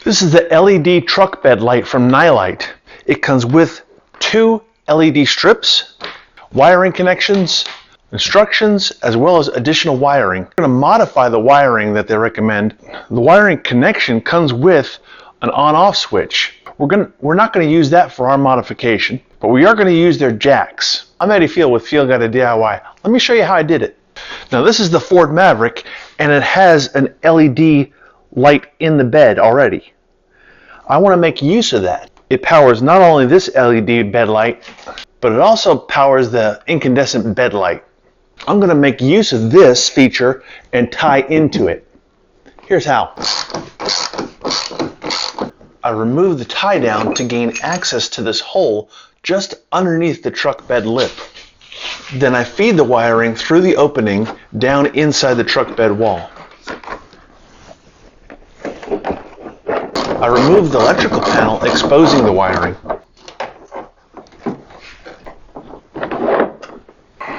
This is the LED truck bed light from Nylite. It comes with 2 LED strips, wiring connections, instructions, as well as additional wiring. We're going to modify the wiring that they recommend. The wiring connection comes with an on-off switch. We're not going to use that for our modification, but we are going to use their jacks. I'm Eddie Field with Field Guide to DIY. Let me show you how I did it. Now this is the Ford Maverick, and it has an LED light in the bed already. I want to make use of that. It powers not only this LED bed light, but it also powers the incandescent bed light. I'm going to make use of this feature and tie into it. Here's how. I remove the tie down to gain access to this hole just underneath the truck bed lip. Then I feed the wiring through the opening down inside the truck bed wall. I remove the electrical panel exposing the wiring.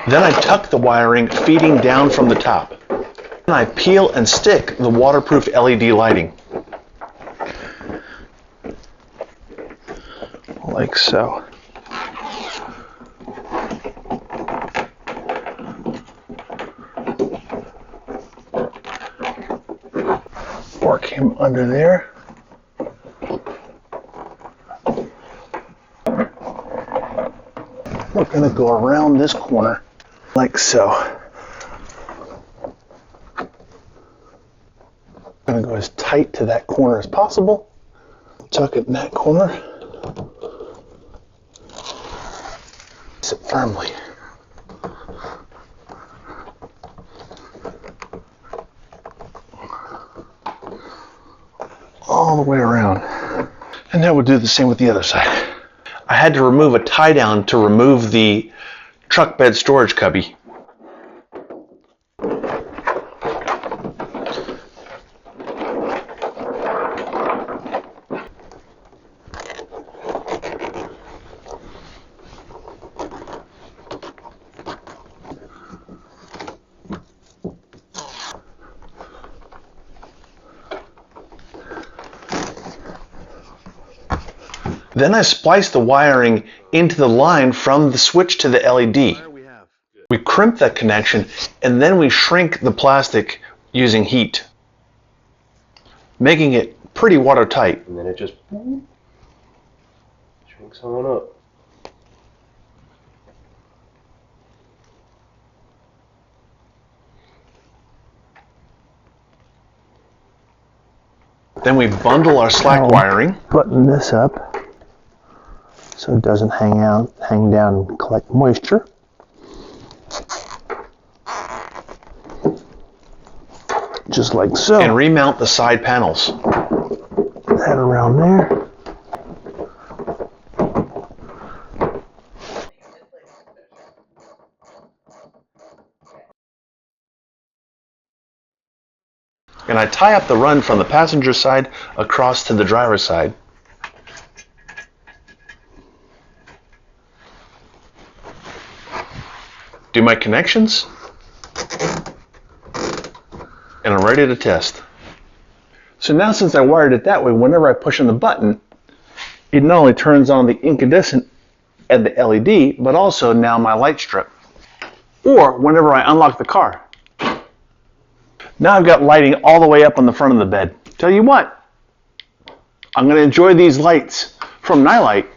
Then I tuck the wiring feeding down from the top. Then I peel and stick the waterproof LED lighting. Like so. Work him under there. We're going to go around this corner like so. I'm going to go as tight to that corner as possible. Tuck it in that corner. Sit firmly. All the way around. And now we'll do the same with the other side. I had to remove a tie down to remove the truck bed storage cubby. Then I spliced the wiring into the line from the switch to the LED. We crimp that connection and then we shrink the plastic using heat, making it pretty watertight. And then it just shrinks on up. Then we bundle our slack wiring. Button this up so it doesn't hang down and collect moisture. Just like so. And remount the side panels. That around there. And I tie up the run from the passenger side across to the driver's side. Do my connections, and I'm ready to test. So now since I wired it that way, whenever I push on the button, it not only turns on the incandescent and the LED, but also now my light strip. Or whenever I unlock the car. Now I've got lighting all the way up on the front of the bed. Tell you what, I'm going to enjoy these lights from Nylite